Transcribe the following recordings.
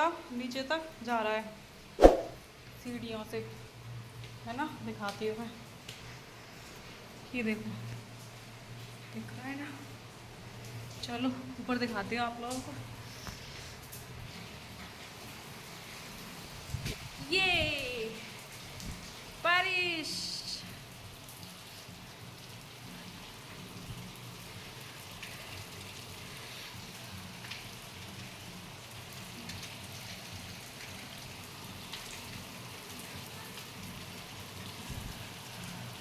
पूरा नीचे तक जा रहा है सीढ़ियों से, है ना। दिखाती हूँ मैं, ये देखो दिख रहा है ना। चलो ऊपर दिखाती हूँ आप लोगों को। ये बारिश,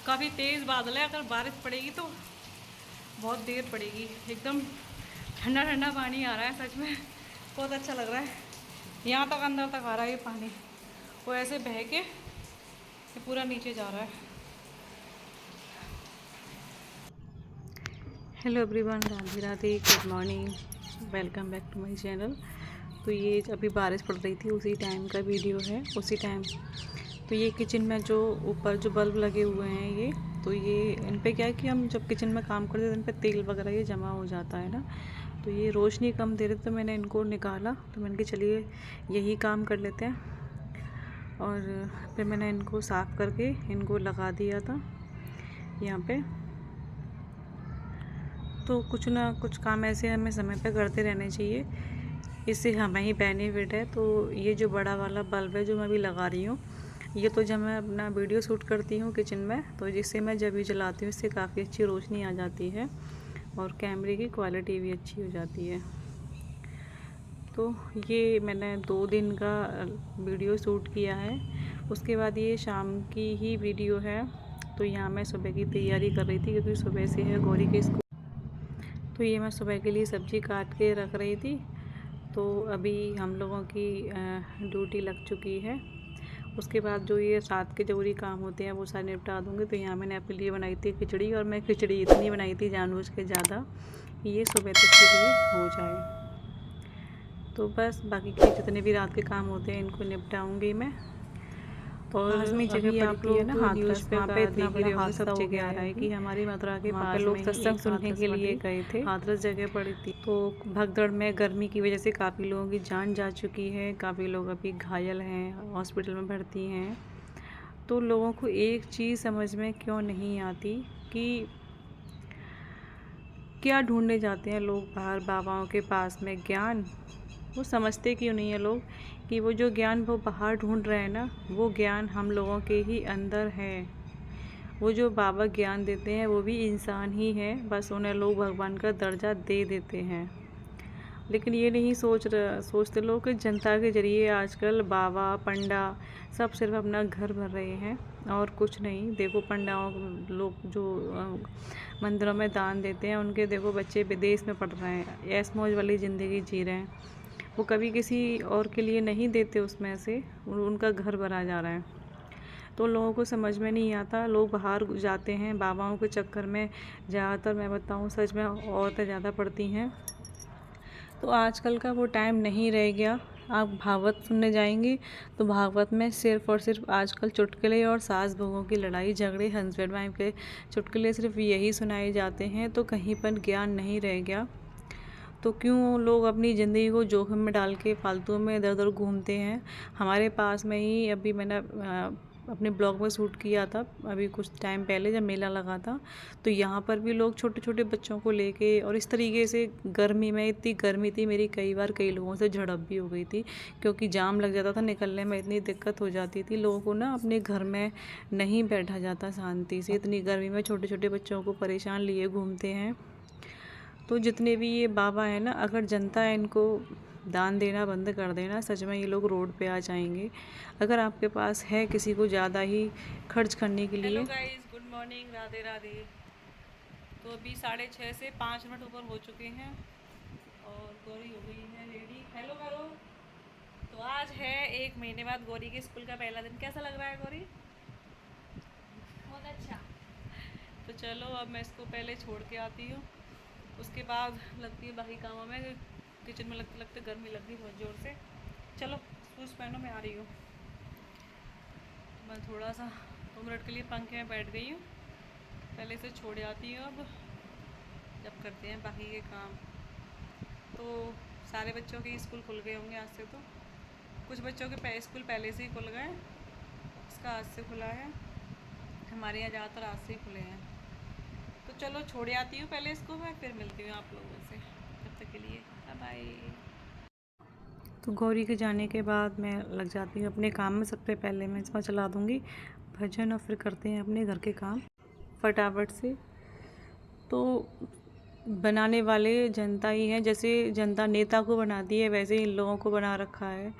काफ़ी तेज़ बादल है। अगर बारिश पड़ेगी तो बहुत देर पड़ेगी। एकदम ठंडा ठंडा पानी आ रहा है, सच में बहुत अच्छा लग रहा है। यहाँ तक अंदर तक आ रहा है ये पानी, वो ऐसे बह के ये पूरा नीचे जा रहा है। Hello everyone, Radhe Radhe, good morning, welcome back to my channel. तो ये अभी बारिश पड़ रही थी, उसी टाइम का वीडियो है, उसी टाइम। तो ये किचन में जो ऊपर जो बल्ब लगे हुए हैं ये, तो ये इन पे क्या है कि हम जब किचन में काम करते हैं तो इन पे तेल वगैरह ये जमा हो जाता है ना। तो ये रोशनी कम दे रहे, तो मैंने इनको निकाला। तो मैंने कहा चलिए यही काम कर लेते हैं। और फिर मैंने इनको साफ़ करके इनको लगा दिया था यहाँ पे। तो कुछ ना कुछ काम ऐसे हमें समय पे करते रहने चाहिए, इससे हमें ही बेनिफिट है। तो ये जो बड़ा वाला बल्ब है जो मैं अभी लगा रही हूँ, ये तो जब मैं अपना वीडियो शूट करती हूँ किचन में, तो जिससे मैं जब भी जलाती हूँ इससे काफ़ी अच्छी रोशनी आ जाती है और कैमरे की क्वालिटी भी अच्छी हो जाती है। तो ये मैंने 2 दिन का वीडियो शूट किया है। उसके बाद ये शाम की ही वीडियो है। तो यहाँ मैं सुबह की तैयारी कर रही थी क्योंकि सुबह से है गौरी के स्कूल। तो ये मैं सुबह के लिए सब्ज़ी काट के रख रही थी। तो अभी हम लोगों की ड्यूटी लग चुकी है। उसके बाद जो ये रात के ज़रूरी काम होते हैं वो सारे निपटा दूँगी। तो यहाँ मैंने अपने लिए बनाई थी खिचड़ी, और मैं खिचड़ी इतनी बनाई थी जानबूझ के ज़्यादा, ये सुबह तक के लिए हो जाए। तो बस बाकी के जितने भी रात के काम होते हैं इनको निपटाऊँगी मैं। और अभी आप लोग ना हाथरस वहाँ पे देख ही रहे होंगे, सब जगह आ रहा है कि हमारी मथुरा के पास लोग सत्संग सुनने के लिए गए थे। हाथरस जगह पड़ी थी। तो भगदड़ में गर्मी की वजह से काफ़ी लोगों की जान जा चुकी है, काफ़ी लोग अभी घायल हैं, हॉस्पिटल में भर्ती हैं। तो लोगों को एक चीज़ समझ में क्यों नहीं आती कि क्या ढूंढने जाते हैं लोग बाहर बाबाओं के पास में ज्ञान। वो समझते क्यों नहीं है लोग कि वो जो ज्ञान वो बाहर ढूंढ रहे हैं ना, वो ज्ञान हम लोगों के ही अंदर है। वो जो बाबा ज्ञान देते हैं वो भी इंसान ही है, बस उन्हें लोग भगवान का दर्जा दे देते हैं। लेकिन ये नहीं सोचते लोग कि जनता के ज़रिए आजकल बाबा पंडा सब सिर्फ अपना घर भर रहे हैं और कुछ नहीं। देखो पंडाओं लोग जो मंदिरों में दान देते हैं, उनके देखो बच्चे विदेश में पढ़ रहे हैं, ऐश मौज वाली ज़िंदगी जी रहे हैं। वो कभी किसी और के लिए नहीं देते, उसमें से उनका घर भरा जा रहा है। तो लोगों को समझ में नहीं आता, लोग बाहर जाते हैं बाबाओं के चक्कर में। ज़्यादातर मैं बताऊँ सच में औरतें ज़्यादा पढ़ती हैं। तो आजकल का वो टाइम नहीं रह गया। आप भागवत सुनने जाएंगे तो भागवत में सिर्फ़ और सिर्फ आजकल चुटकुले और सास बहू की लड़ाई झगड़े, हस्बैंड वाइफ के चुटकुले सिर्फ यही सुनाए जाते हैं। तो कहीं पर ज्ञान नहीं रह गया। तो क्यों लोग अपनी ज़िंदगी को जोखिम में डाल के फालतू में इधर उधर घूमते हैं। हमारे पास में ही अभी मैंने अपने ब्लॉग में शूट किया था अभी कुछ टाइम पहले, जब मेला लगा था। तो यहाँ पर भी लोग छोटे छोटे बच्चों को लेके, और इस तरीके से गर्मी में, इतनी गर्मी थी मेरी, कई बार कई लोगों से झड़प भी हो गई थी क्योंकि जाम लग जाता था, निकलने में इतनी दिक्कत हो जाती थी। लोगों को ना अपने घर में नहीं बैठा जाता शांति से, इतनी गर्मी में छोटे छोटे बच्चों को परेशान लिए घूमते हैं। तो जितने भी ये बाबा है ना, अगर जनता इनको दान देना बंद कर देना, सच में ये लोग रोड पे आ जाएंगे। अगर आपके पास है किसी को ज़्यादा ही खर्च करने के लिए। Hello guys, good morning, Radhe Radhe. तो अभी 6:30 से 5 मिनट ऊपर हो चुके हैं और गौरी हो गई है रेडी। हेलो करो। तो आज है 1 महीने बाद गौरी के स्कूल का पहला दिन। कैसा लग रहा है गौरी? बहुत अच्छा। तो चलो अब मैं इसको पहले छोड़ के आती हूँ, उसके बाद लगती है बाकी कामों में। किचन में लगते लगते गर्मी लग रही बहुत ज़ोर से। चलो शूज़ पहनो, मैं आ रही हूँ। मैं थोड़ा सा 2 मिनट के लिए पंखे में बैठ गई हूँ, पहले से छोड़ आती हूँ। अब जब करते हैं बाकी के काम। तो सारे बच्चों के स्कूल खुल गए होंगे आज से। तो कुछ बच्चों के स्कूल पहले से ही खुल गए, इसका आज से खुला है। हमारे यहाँ ज़्यादातर आज से ही खुले हैं। तो चलो छोड़ आती हूँ पहले इसको, मैं फिर मिलती हूँ आप लोगों से। तब तक के लिए बाय बाय। तो गौरी के जाने के बाद मैं लग जाती हूँ अपने काम में। सबसे पहले मैं इसमें चला दूँगी भजन और फिर करते हैं अपने घर के काम फटाफट से। तो बनाने वाले जनता ही है, जैसे जनता नेता को बनाती है वैसे ही इन लोगों को बना रखा है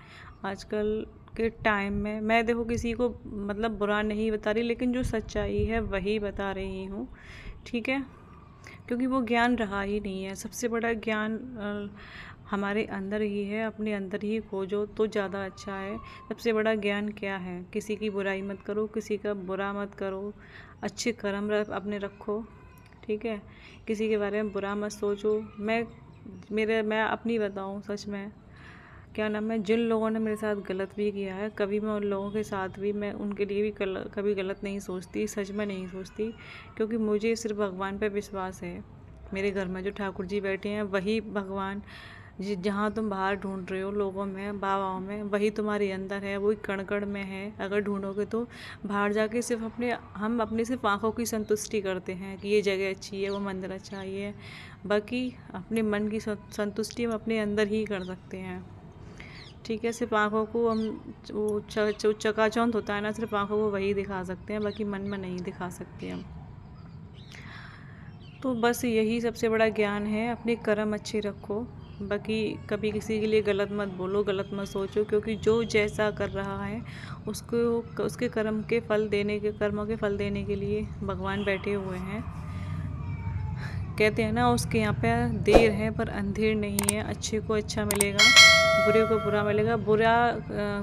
आजकल के टाइम में। मैं देखो किसी को मतलब बुरा नहीं बता रही, लेकिन जो सच्चाई है वही बता रही हूँ, ठीक है। क्योंकि वो ज्ञान रहा ही नहीं है। सबसे बड़ा ज्ञान हमारे अंदर ही है, अपने अंदर ही खोजो तो ज़्यादा अच्छा है। सबसे बड़ा ज्ञान क्या है? किसी की बुराई मत करो, किसी का बुरा मत करो, अच्छे कर्म अपने रखो, ठीक है। किसी के बारे में बुरा मत सोचो। मैं अपनी बताऊं, सच में क्या नाम है, जिन लोगों ने मेरे साथ गलत भी किया है, कभी मैं उन लोगों के साथ भी मैं उनके लिए भी कभी गलत नहीं सोचती, सच में नहीं सोचती। क्योंकि मुझे सिर्फ भगवान पर विश्वास है। मेरे घर में जो ठाकुर जी बैठे हैं वही भगवान, जहाँ तुम बाहर ढूंढ रहे हो लोगों में, बाबाओं में, वही तुम्हारे अंदर है, वही कण कण में है। अगर ढूंढोगे तो बाहर जाके सिर्फ हम अपनी सिर्फ आँखों की संतुष्टि करते हैं कि ये जगह अच्छी है, वो मंदिर अच्छा ही है। बाकी अपने मन की संतुष्टि हम अपने अंदर ही कर सकते हैं, ठीक है। सिर्फ आँखों को हम वो चकाचौंध होता है ना, सिर्फ आँखों को वही दिखा सकते हैं, बाकी मन में नहीं दिखा सकते हम। तो बस यही सबसे बड़ा ज्ञान है, अपने कर्म अच्छे रखो। बाकी कभी किसी के लिए गलत मत बोलो, गलत मत सोचो, क्योंकि जो जैसा कर रहा है उसको उसके कर्मों के फल देने के लिए भगवान बैठे हुए हैं। कहते हैं ना, उसके यहाँ पे देर है पर अंधेर नहीं है। अच्छे को अच्छा मिलेगा, बुरे को बुरा मिलेगा। बुरा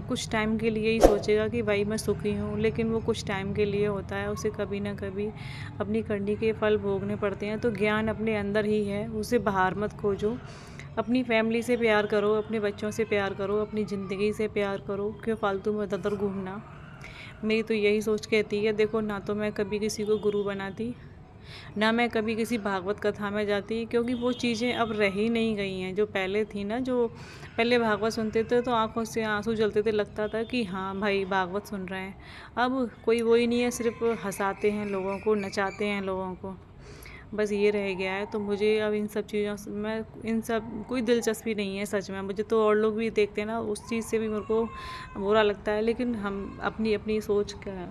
कुछ टाइम के लिए ही सोचेगा कि भाई मैं सुखी हूँ, लेकिन वो कुछ टाइम के लिए होता है। उसे कभी ना कभी अपनी करनी के फल भोगने पड़ते हैं। तो ज्ञान अपने अंदर ही है, उसे बाहर मत खोजो। अपनी फैमिली से प्यार करो, अपने बच्चों से प्यार करो, अपनी ज़िंदगी से प्यार करो। क्यों फालतू में इधर उधर घूमना। मेरी तो यही सोच कहती है। देखो, ना तो मैं कभी किसी को गुरु बनाती, ना मैं कभी किसी भागवत कथा में जाती, क्योंकि वो चीज़ें अब रह ही नहीं गई हैं जो पहले थी ना। जो पहले भागवत सुनते थे तो आंखों से आंसू जलते थे, लगता था कि हाँ भाई भागवत सुन रहे हैं। अब कोई वो ही नहीं है, सिर्फ हंसाते हैं लोगों को, नचाते हैं लोगों को, बस ये रह गया है। तो मुझे अब इन सब चीज़ों से इन सब कोई दिलचस्पी नहीं है सच में। मुझे तो और लोग भी देखते हैं ना, उस चीज़ से भी मेरे को बुरा लगता है। लेकिन हम अपनी अपनी सोच का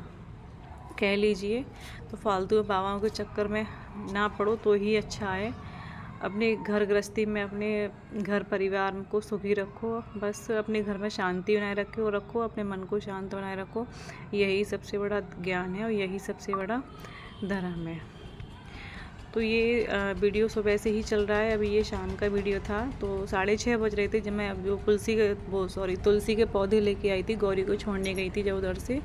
कह लीजिए, तो फालतू बाबाओं के चक्कर में ना पड़ो तो ही अच्छा है। अपने घर गृहस्थी में अपने घर परिवार को सुखी रखो, बस अपने घर में शांति बनाए रखो, अपने मन को शांत बनाए रखो। यही सबसे बड़ा ज्ञान है और यही सबसे बड़ा धर्म है। तो ये वीडियो सुबह से ही चल रहा है, अभी ये शाम का वीडियो था। तो 6:30 बज रहे थे जब मैं जो तुलसी के पौधे लेके आई थी, गौरी को छोड़ने गई थी जब उधर से,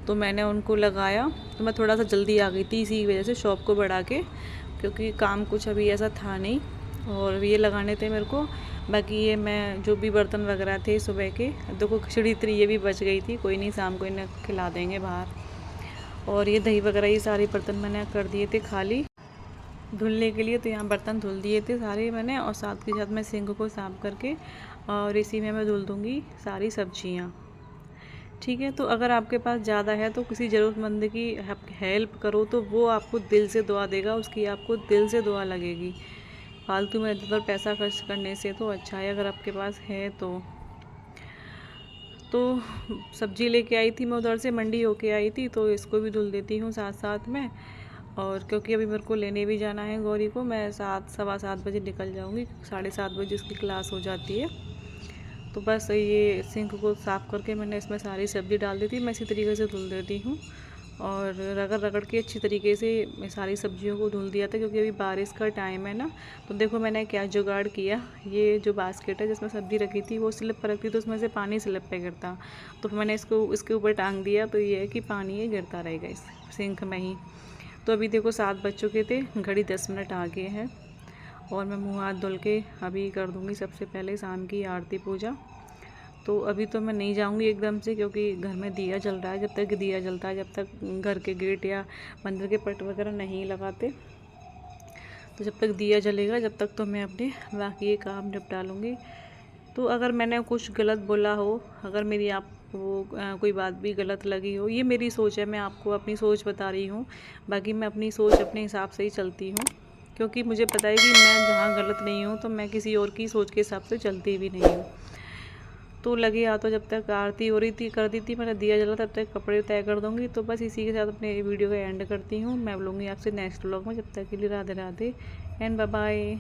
तो मैंने उनको लगाया। तो मैं थोड़ा सा जल्दी आ गई थी इसी वजह से, शॉप को बढ़ा के, क्योंकि काम कुछ अभी ऐसा था नहीं और ये लगाने थे मेरे को। बाकी ये मैं जो भी बर्तन वगैरह थे सुबह के, देखो खिचड़ी इतनी ये भी बच गई थी, कोई नहीं, शाम को इन्हें खिला देंगे बाहर। और ये दही वगैरह ये सारे बर्तन मैंने कर दिए थे खाली धुलने के लिए। तो यहाँ बर्तन धुल दिए थे सारे मैंने, और साथ के साथ मैं सिंक को साफ़ करके और इसी में मैं धुल दूँगी सारी सब्जियाँ, ठीक है। तो अगर आपके पास ज़्यादा है तो किसी ज़रूरतमंद की हेल्प करो, तो वो आपको दिल से दुआ देगा, उसकी आपको दिल से दुआ लगेगी। फालतू में इधर पैसा खर्च करने से तो अच्छा है अगर आपके पास है तो सब्ज़ी लेके आई थी मैं उधर से, मंडी होके आई थी, तो इसको भी धुल देती हूँ साथ साथ में। और क्योंकि अभी मेरे को लेने भी जाना है गौरी को, मैं 7 सवा 7 बजे निकल जाऊँगी, 7:30 बजे उसकी क्लास हो जाती है। तो बस ये सिंक को साफ़ करके मैंने इसमें सारी सब्ज़ी डाल दी थी। मैं इसी तरीके से धुल देती हूँ और रगड़ रगड़ के अच्छी तरीके से मैं सारी सब्जियों को धुल दिया था, क्योंकि अभी बारिश का टाइम है ना। तो देखो मैंने क्या जुगाड़ किया, ये जो बास्केट है जिसमें सब्ज़ी रखी थी वो स्लिप पर रखी, तो उसमें से पानी स्लिप पे गिरता, तो मैंने इसके ऊपर टांग दिया। तो ये है कि पानी ये गिरता रहेगा इस सिंक में ही। तो अभी देखो 7 बज चुके थे, घड़ी 10 मिनट आगे है, और मैं मुँह हाथ धुल के अभी कर दूँगी सबसे पहले शाम की आरती पूजा। तो अभी तो मैं नहीं जाऊँगी एकदम से, क्योंकि घर में दिया जल रहा है। जब तक दिया जलता है, जब तक घर के गेट या मंदिर के पट वगैरह नहीं लगाते, तो जब तक दिया जलेगा जब तक तो मैं अपने बाकी ये काम निपटा लूँगी। तो अगर मैंने कुछ गलत बोला हो, अगर मेरी आपको कोई बात भी गलत लगी हो, ये मेरी सोच है, मैं आपको अपनी सोच बता रही हूँ। बाकी मैं अपनी सोच अपने हिसाब से ही चलती हूँ, क्योंकि मुझे पता है कि मैं जहाँ गलत नहीं हूँ तो मैं किसी और की सोच के हिसाब से चलती भी नहीं हूँ। तो लगे आ तो जब तक आरती हो रही थी कर दी थी, मैंने दिया जला, तब तक कपड़े तय कर दूँगी। तो बस इसी के साथ अपने वीडियो का एंड करती हूँ। मैं बोलूँगी आपसे नेक्स्ट व्लॉग में, जब तक के लिए Radhe Radhe and bye bye.